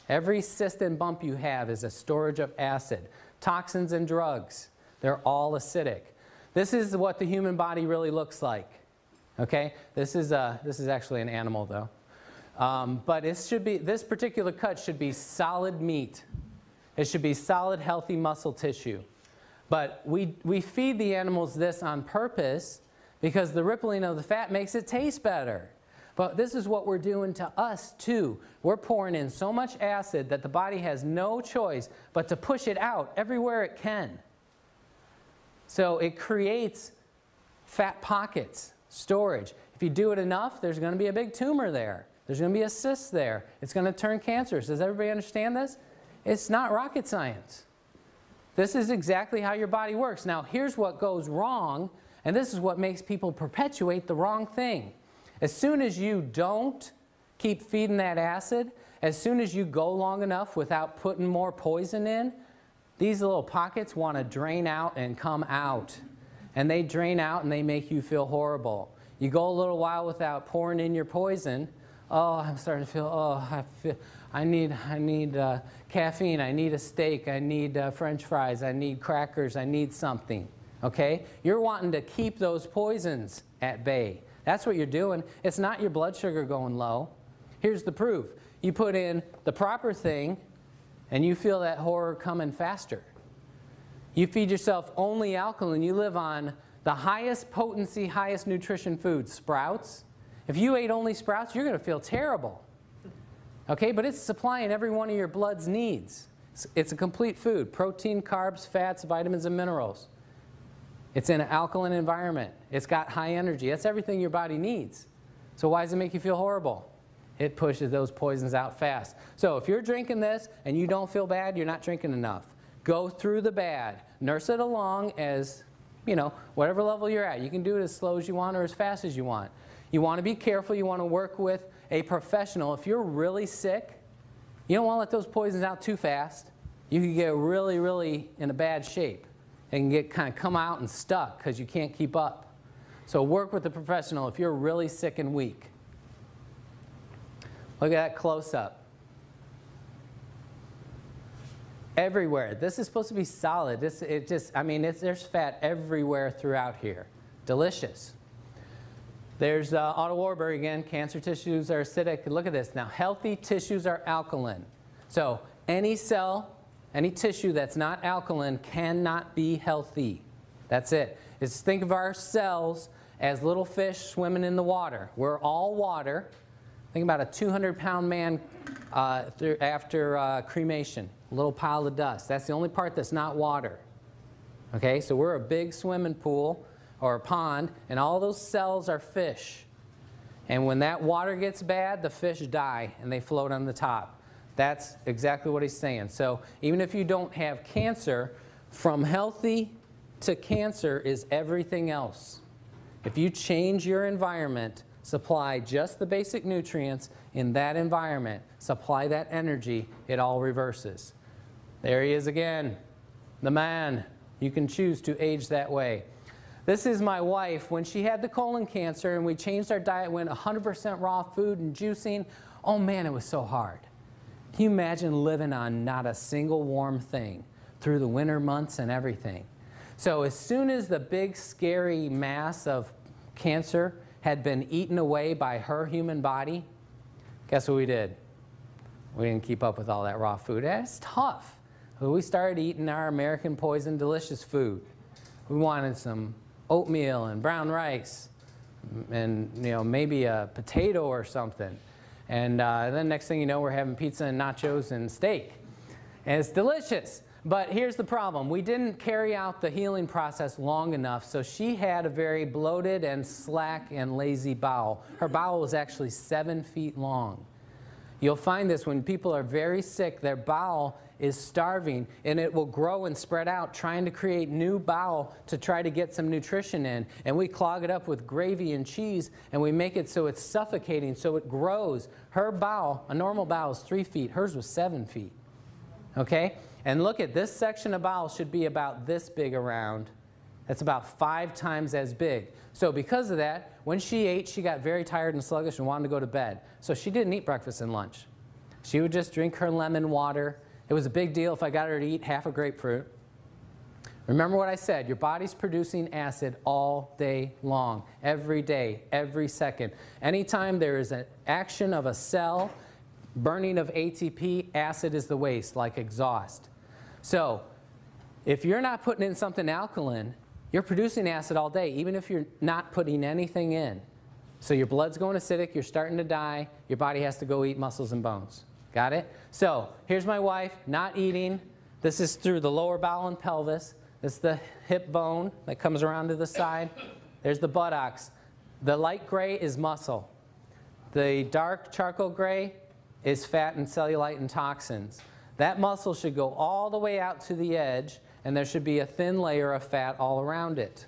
Every cyst and bump you have is a storage of acid. Toxins and drugs, they're all acidic. This is what the human body really looks like. Okay? This is actually an animal though. But this particular cut should be solid meat. It should be solid, healthy muscle tissue. But we feed the animals this on purpose because the rippling of the fat makes it taste better. But this is what we're doing to us too. We're pouring in so much acid that the body has no choice but to push it out everywhere it can. So it creates fat pockets, storage. If you do it enough, there's going to be a big tumor there. There's going to be a cyst there. It's going to turn cancerous. Does everybody understand this? It's not rocket science. This is exactly how your body works. Now, here's what goes wrong, and this is what makes people perpetuate the wrong thing. As soon as you don't keep feeding that acid, as soon as you go long enough without putting more poison in, these little pockets want to drain out and come out. And they drain out and they make you feel horrible. You go a little while without pouring in your poison. Oh, I'm starting to feel, I need caffeine, I need a steak, I need French fries, I need crackers, I need something. Okay? You're wanting to keep those poisons at bay. That's what you're doing. It's not your blood sugar going low. Here's the proof. You put in the proper thing, and you feel that horror coming faster. You feed yourself only alkaline. You live on the highest potency, highest nutrition food, sprouts. If you ate only sprouts, you're going to feel terrible. Okay, but it's supplying every one of your blood's needs. It's a complete food. Protein, carbs, fats, vitamins, and minerals. It's in an alkaline environment. It's got high energy. That's everything your body needs. So why does it make you feel horrible? It pushes those poisons out fast. So if you're drinking this and you don't feel bad, you're not drinking enough. Go through the bad. Nurse it along as, whatever level you're at. You can do it as slow as you want or as fast as you want. You want to be careful. You want to work with a professional. If you're really sick, you don't want to let those poisons out too fast. You can get really, really in a bad shape. And get kind of come out and stuck because you can't keep up. So work with a professional if you're really sick and weak. Look at that close-up. Everywhere. This is supposed to be solid. There's fat everywhere throughout here. Delicious. There's Otto Warburg again. Cancer tissues are acidic. Look at this. Now, healthy tissues are alkaline. So any cell, any tissue that's not alkaline cannot be healthy. That's it. Just think of our cells as little fish swimming in the water. We're all water. Think about a 200-pound man after cremation, a little pile of dust. That's the only part that's not water. Okay, so we're a big swimming pool or a pond, and all those cells are fish. And when that water gets bad, the fish die, and they float on the top. That's exactly what he's saying. So even if you don't have cancer, from healthy to cancer is everything else. If you change your environment, supply just the basic nutrients in that environment, supply that energy, it all reverses. There he is again, the man. You can choose to age that way. This is my wife. When she had the colon cancer and we changed our diet, went 100% raw food and juicing, oh man, it was so hard. Can you imagine living on not a single warm thing through the winter months and everything? So as soon as the big scary mass of cancer had been eaten away by her human body, guess what we did? We didn't keep up with all that raw food. That's tough. So we started eating our American Poison delicious food. We wanted some oatmeal and brown rice and maybe a potato or something. And then next thing you know, we're having pizza and nachos and steak. And it's delicious. But here's the problem. We didn't carry out the healing process long enough, so she had a very bloated and slack and lazy bowel. Her bowel was actually 7 feet long. You'll find this when people are very sick, their bowel is starving, and it will grow and spread out, trying to create new bowel to try to get some nutrition in. And we clog it up with gravy and cheese, and we make it so it's suffocating, so it grows. Her bowel, a normal bowel, is 3 feet. Hers was 7 feet. Okay? And look at this section of bowel should be about this big around. That's about 5 times as big. So because of that, when she ate, she got very tired and sluggish and wanted to go to bed. So she didn't eat breakfast and lunch. She would just drink her lemon water. It was a big deal if I got her to eat half a grapefruit. Remember what I said, your body's producing acid all day long, every day, every second. Anytime there is an action of a cell, burning of ATP, acid is the waste, like exhaust. So if you're not putting in something alkaline, you're producing acid all day, even if you're not putting anything in. So your blood's going acidic, you're starting to die, your body has to go eat muscles and bones. Got it? So here's my wife, not eating. This is through the lower bowel and pelvis. This is the hip bone that comes around to the side. There's the buttocks. The light gray is muscle. The dark charcoal gray is fat and cellulite and toxins. That muscle should go all the way out to the edge, and there should be a thin layer of fat all around it.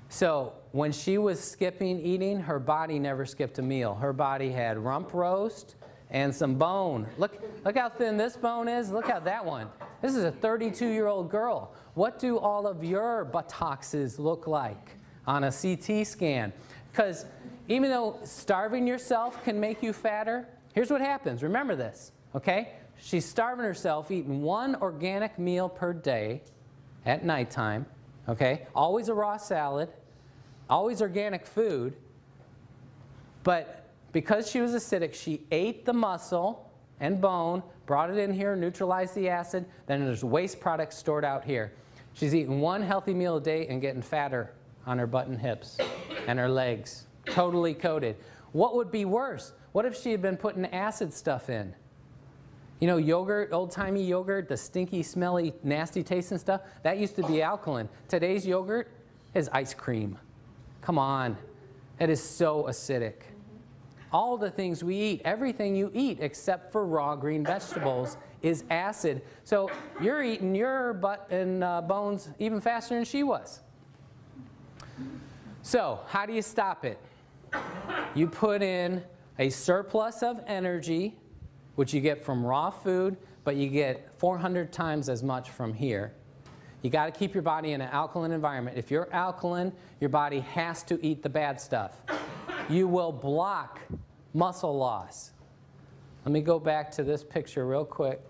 So when she was skipping eating, her body never skipped a meal. Her body had rump roast and some bone. Look how thin this bone is. Look how that one. This is a 32-year-old girl. What do all of your buttocks look like on a CT scan? Because even though starving yourself can make you fatter, here's what happens. Remember this, okay? She's starving herself, eating 1 organic meal per day at nighttime, okay? Always a raw salad, always organic food. But because she was acidic, she ate the muscle and bone, brought it in here, neutralized the acid, then there's waste products stored out here. She's eating 1 healthy meal a day and getting fatter on her butt and hips and her legs, totally coated. What would be worse? What if she had been putting acid stuff in? You know, yogurt, old-timey yogurt, the stinky, smelly, nasty tasting stuff, that used to be alkaline. Today's yogurt is ice cream. Come on. It is so acidic. All the things we eat, everything you eat except for raw green vegetables is acid. So you're eating your butt and bones even faster than she was. So how do you stop it? You put in a surplus of energy, which you get from raw food, but you get 400 times as much from here. You got to keep your body in an alkaline environment. If you're alkaline, your body has to eat the bad stuff. You will block muscle loss. Let me go back to this picture real quick.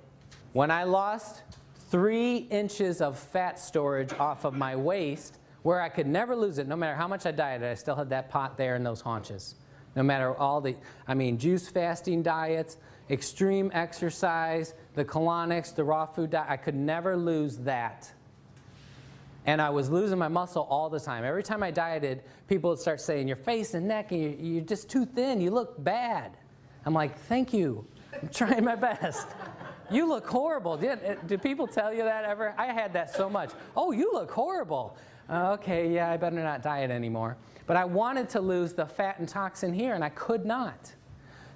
When I lost 3 inches of fat storage off of my waist, where I could never lose it, no matter how much I dieted, I still had that pot there in those haunches. No matter all the, juice fasting diets, extreme exercise, the colonics, the raw food diet, I could never lose that. And I was losing my muscle all the time. Every time I dieted, people would start saying, your face and neck, and you're just too thin, you look bad. I'm like, thank you, I'm trying my best. You look horrible. Did people tell you that ever? I had that so much. Oh, you look horrible. Okay, yeah, I better not diet anymore. But I wanted to lose the fat and toxin here, and I could not.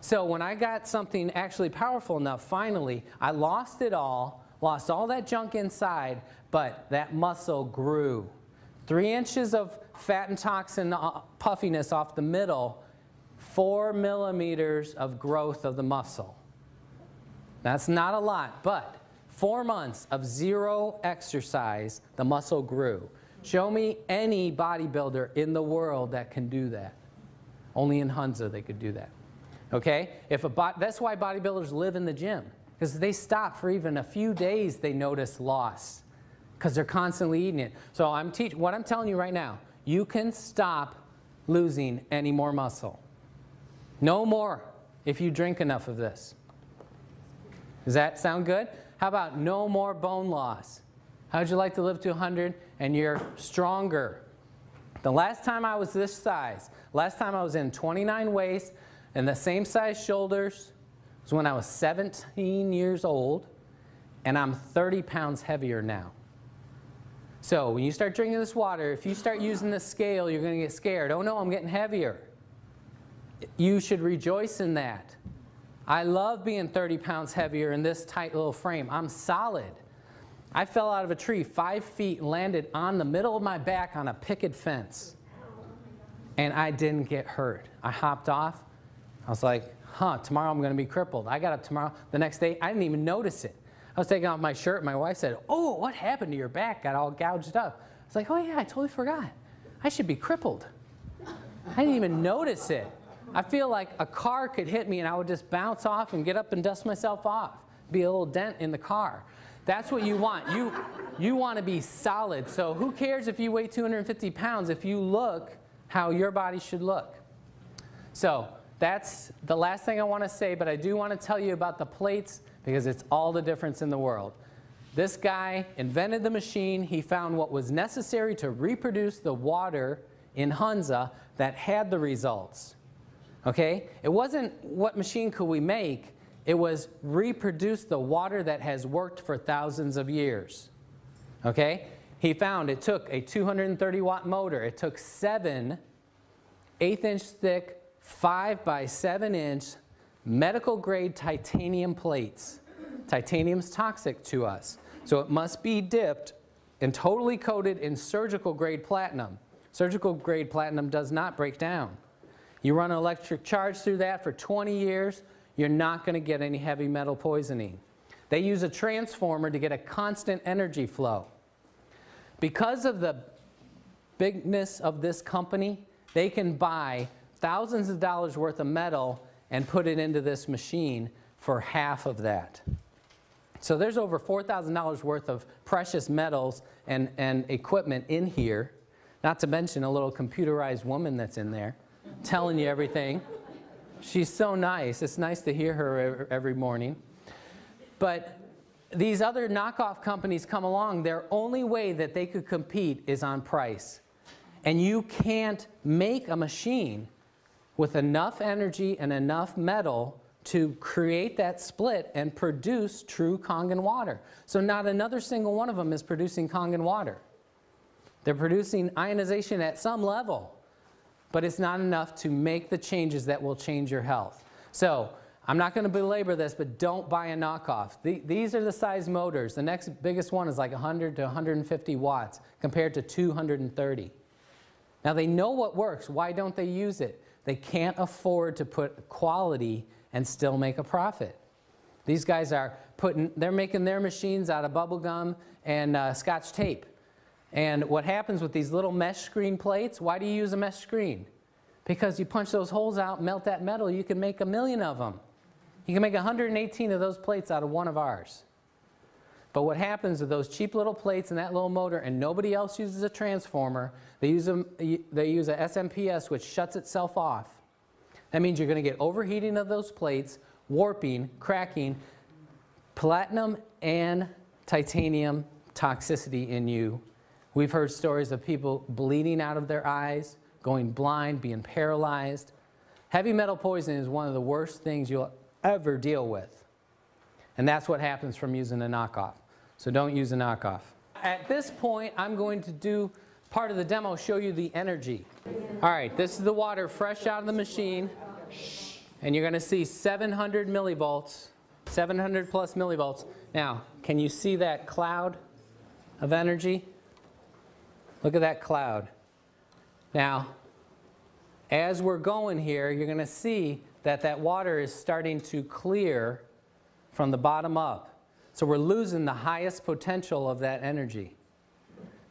So when I got something actually powerful enough, finally, I lost it all, lost all that junk inside, but that muscle grew. 3 inches of fat and toxin puffiness off the middle, 4 millimeters of growth of the muscle. That's not a lot, but 4 months of 0 exercise, the muscle grew. Show me any bodybuilder in the world that can do that. Only in Hunza they could do that. Okay? That's why bodybuilders live in the gym, because they stop for even a few days, they notice loss. because they're constantly eating it. So what I'm telling you right now, you can stop losing any more muscle. No more if you drink enough of this. Does that sound good? How about no more bone loss? How would you like to live to 100 and you're stronger? The last time I was this size, last time I was in 29 waist and the same size shoulders was when I was 17 years old, and I'm 30 pounds heavier now. So when you start drinking this water, if you start using the scale, you're going to get scared. Oh no, I'm getting heavier. You should rejoice in that. I love being 30 pounds heavier in this tight little frame. I'm solid. I fell out of a tree 5 feet and landed on the middle of my back on a picket fence. And I didn't get hurt. I hopped off. I was like, tomorrow I'm going to be crippled. I got up tomorrow. The next day, I didn't even notice it. I was taking off my shirt. My wife said, oh, what happened to your back? Got all gouged up. I was like, oh yeah, I totally forgot. I should be crippled. I didn't even notice it. I feel like a car could hit me and I would just bounce off and get up and dust myself off. Be a little dent in the car. That's what you want. You want to be solid. So who cares if you weigh 250 pounds if you look how your body should look? So that's the last thing I want to say, but I do want to tell you about the plates because it's all the difference in the world. This guy invented the machine. He found what was necessary to reproduce the water in Hunza that had the results. Okay? It wasn't what machine could we make. It was reproduce the water that has worked for thousands of years. Okay? He found it took a 230-watt motor. It took 7 1/8-inch thick, 5 by 7-inch medical-grade titanium plates. Titanium's toxic to us. So it must be dipped and totally coated in surgical-grade platinum. Surgical-grade platinum does not break down. You run an electric charge through that for 20 years, you're not going to get any heavy metal poisoning. They use a transformer to get a constant energy flow. Because of the bigness of this company, they can buy thousands of dollars worth of metal and put it into this machine for half of that. So there's over $4,000 worth of precious metals and equipment in here, not to mention a little computerized woman that's in there telling you everything. She's so nice. It's nice to hear her every morning. But these other knockoff companies come along, their only way that they could compete is on price. And you can't make a machine with enough energy and enough metal to create that split and produce true Kangen water. So not another single one of them is producing Kangen water. They're producing ionization at some level, but it's not enough to make the changes that will change your health. So I'm not going to belabor this, but don't buy a knockoff. These are the size motors. The next biggest one is like 100 to 150 watts compared to 230. Now they know what works. Why don't they use it? They can't afford to put quality and still make a profit. These guys are they're making their machines out of bubble gum and Scotch tape. And what happens with these little mesh screen plates, why do you use a mesh screen? Because you punch those holes out, melt that metal, you can make 1 million of them. You can make 118 of those plates out of one of ours. But what happens with those cheap little plates and that little motor, and nobody else uses a transformer, they use a SMPS which shuts itself off. That means you're going to get overheating of those plates, warping, cracking, platinum and titanium toxicity in you. We've heard stories of people bleeding out of their eyes, going blind, being paralyzed. Heavy metal poisoning is one of the worst things you'll ever deal with. And that's what happens from using a knockoff. So don't use a knockoff. At this point, I'm going to do part of the demo, show you the energy. All right, this is the water fresh out of the machine. And you're going to see 700 millivolts, 700 plus millivolts. Now, can you see that cloud of energy? Look at that cloud. Now, as we're going here, you're going to see that that water is starting to clear from the bottom up. So we're losing the highest potential of that energy.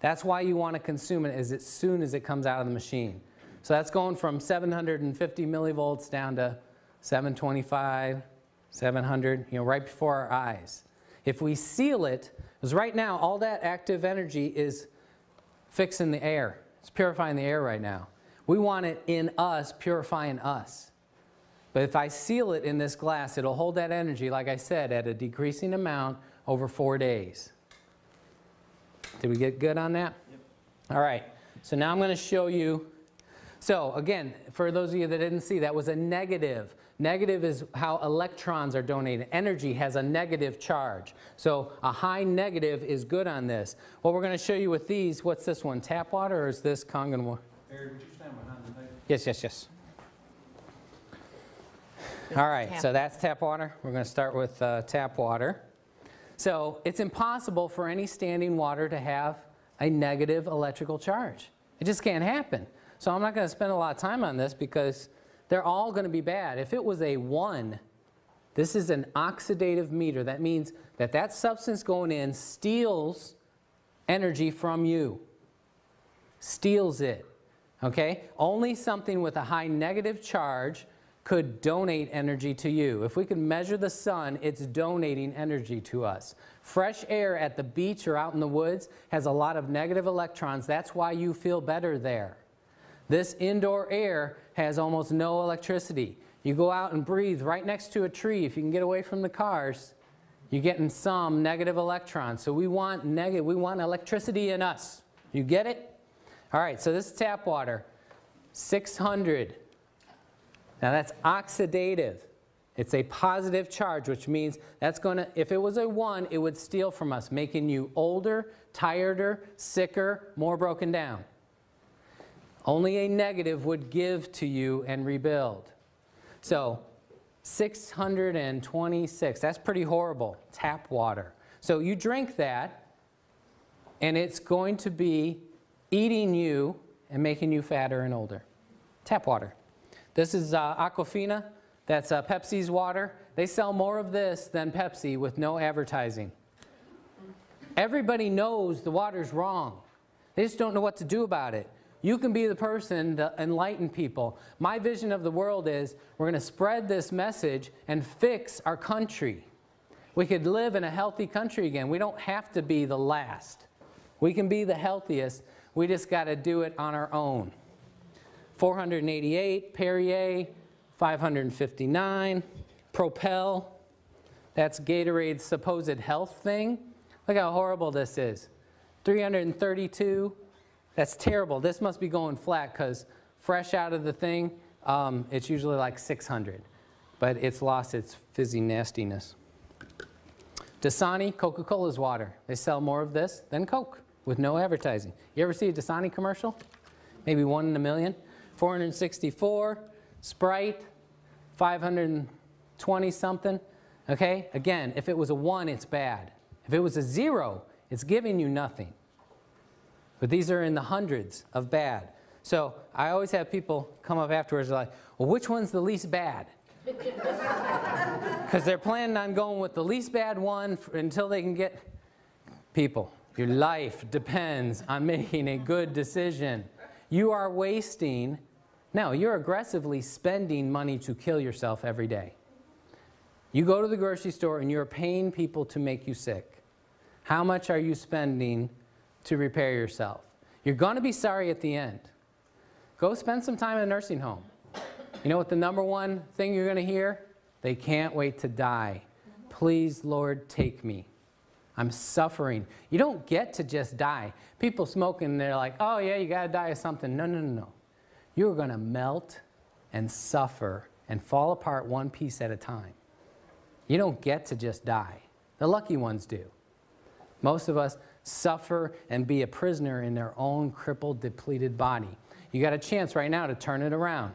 That's why you want to consume it as soon as it comes out of the machine. So that's going from 750 millivolts down to 725, 700, right before our eyes. If we seal it, Because right now, all that active energy is fixing the air. It's purifying the air right now. We want it in us, purifying us. But if I seal it in this glass, it'll hold that energy, like I said, at a decreasing amount over 4 days. Did we get good on that? Yep. All right. So now I'm going to show you. So again, for those of you that didn't see, that was a negative. Negative is how electrons are donated. Energy has a negative charge. So a high negative is good on this. What we're going to show you with these, what's this one? Tap water, or is this Kangen water? Harry, would you stand behind the table? Yes, yes, yes. All right, so that's tap water. We're going to start with tap water. So it's impossible for any standing water to have a negative electrical charge. It just can't happen. So I'm not going to spend a lot of time on this because they're all going to be bad. If it was a 1, this is an oxidative meter. That means that that substance going in steals energy from you. Steals it. Okay? Only something with a high negative charge could donate energy to you. If we could measure the sun, it's donating energy to us. Fresh air at the beach or out in the woods has a lot of negative electrons. That's why you feel better there. This indoor air has almost no electricity. You go out and breathe right next to a tree. If you can get away from the cars, you're getting some negative electrons. So we want electricity in us. You get it? All right, so this is tap water, 600. Now that's oxidative. It's a positive charge, which means that's going to, if it was a 1, it would steal from us, making you older, tireder, sicker, more broken down. Only a negative would give to you and rebuild. So 626, that's pretty horrible, tap water. So you drink that, and it's going to be eating you and making you fatter and older. Tap water. This is Aquafina. That's Pepsi's water. They sell more of this than Pepsi with no advertising. Everybody knows the water's wrong. They just don't know what to do about it. You can be the person to enlighten people. My vision of the world is we're going to spread this message and fix our country. We could live in a healthy country again. We don't have to be the last. We can be the healthiest. We just got to do it on our own. 488, Perrier, 559, Propel. That's Gatorade's supposed health thing. Look how horrible this is. 332. That's terrible. This must be going flat because fresh out of the thing, it's usually like 600. But it's lost its fizzy nastiness. Dasani, Coca-Cola's water. They sell more of this than Coke with no advertising. You ever see a Dasani commercial? Maybe 1 in a million. 464, Sprite, 520 something. Okay? Again, if it was a 1, it's bad. If it was a 0, it's giving you nothing. But these are in the hundreds of bad. So I always have people come up afterwards like, well, which one's the least bad? Because they're planning on going with the least bad one until they can get people. Your life depends on making a good decision. You are wasting, no, you're aggressively spending money to kill yourself every day. You go to the grocery store and you're paying people to make you sick. How much are you spending to repair yourself? You're going to be sorry at the end. Go spend some time in a nursing home. You know what the #1 thing you're going to hear? They can't wait to die. Please, Lord, take me. I'm suffering. You don't get to just die. People smoking, they're like, oh yeah, you got to die of something. No, no, no, no. You're going to melt and suffer and fall apart one piece at a time. You don't get to just die. The lucky ones do. Most of us suffer and be a prisoner in their own crippled, depleted body. You got a chance right now to turn it around.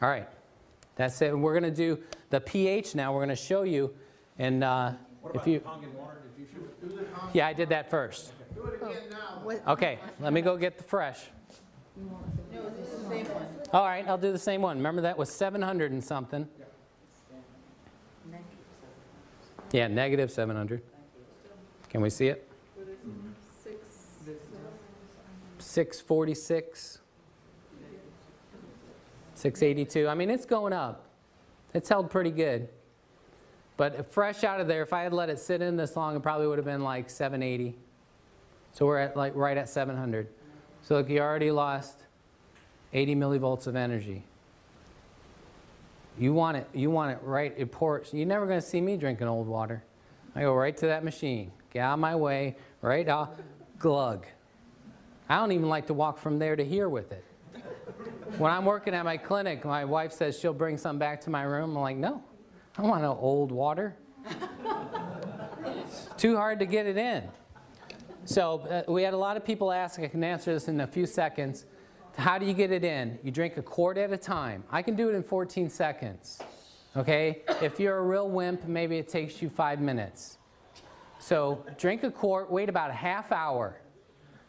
All right. That's it. We're going to do the pH now. We're going to show you. And What about the Kangen water? Did you shoot it? Yeah, I did that first. Do it again now. Okay, let me go get the fresh. No, this is the same one. All right, I'll do the same one. Remember that was 700 and something. Yeah, -700. Can we see it? 646. 682. I mean, it's going up. It's held pretty good. But fresh out of there, if I had let it sit in this long, it probably would have been like 780. So we're at like right at 700. So look, you already lost 80 millivolts of energy. You want it right, it pours. You're never going to see me drinking old water. I go right to that machine, get out of my way, right off, glug. I don't even like to walk from there to here with it. When I'm working at my clinic, my wife says she'll bring something back to my room. I'm like, no, I don't want no old water. It's too hard to get it in. So we had a lot of people ask, I can answer this in a few seconds. How do you get it in? You drink a quart at a time. I can do it in 14 seconds. Okay? If you're a real wimp, maybe it takes you 5 minutes. So drink a quart, wait about a half hour.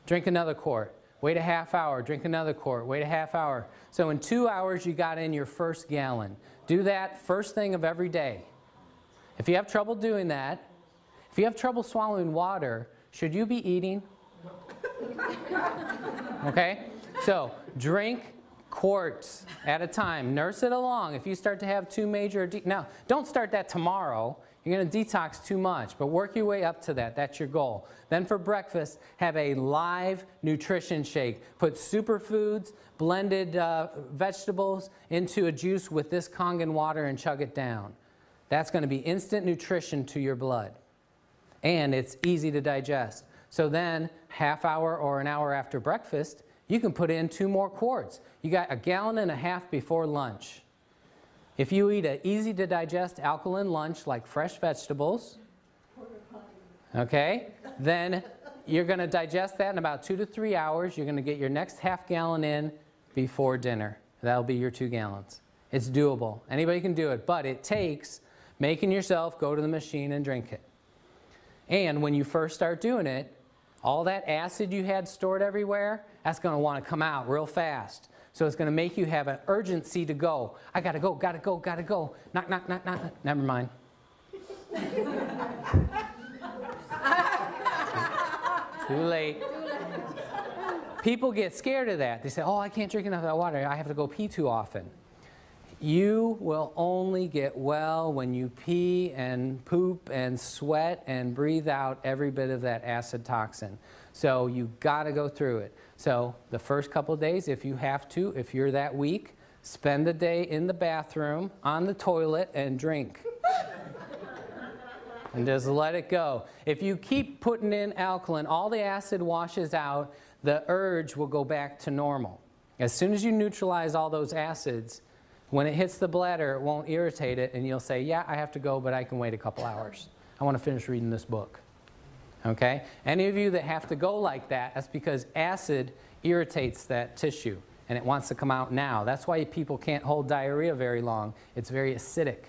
Drink another quart. Wait a half hour. Drink another quart. Wait a half hour. So in 2 hours, you got in your first gallon. Do that first thing of every day. If you have trouble doing that, if you have trouble swallowing water, should you be eating? Okay? So drink quarts at a time. Nurse it along. If you start to have too major, now don't start that tomorrow. You're going to detox too much, but work your way up to that. That's your goal. Then for breakfast, have a live nutrition shake. Put superfoods, blended vegetables into a juice with this Kangen water and chug it down. That's going to be instant nutrition to your blood. And it's easy to digest. So then, half hour or an hour after breakfast, you can put in 2 more quarts. You got a gallon and a half before lunch. If you eat an easy to digest alkaline lunch like fresh vegetables, okay, then you're going to digest that in about 2 to 3 hours. You're going to get your next half gallon in before dinner. That'll be your 2 gallons. It's doable. Anybody can do it, but it takes making yourself go to the machine and drink it. And when you first start doing it, all that acid you had stored everywhere, that's going to want to come out real fast. So it's going to make you have an urgency to go. I got to go, got to go, got to go. Knock, knock, knock, knock, knock. Never mind. Too late. People get scared of that. They say, oh, I can't drink enough of that water. I have to go pee too often. You will only get well when you pee and poop and sweat and breathe out every bit of that acid toxin. So you've got to go through it. So the first couple of days, if you have to, if you're that weak, spend the day in the bathroom, on the toilet, and drink. And just let it go. If you keep putting in alkaline, all the acid washes out, the urge will go back to normal. As soon as you neutralize all those acids, when it hits the bladder, it won't irritate it, and you'll say, yeah, I have to go, but I can wait a couple hours. I want to finish reading this book. Okay? Any of you that have to go like that, that's because acid irritates that tissue, and it wants to come out now. That's why people can't hold diarrhea very long. It's very acidic.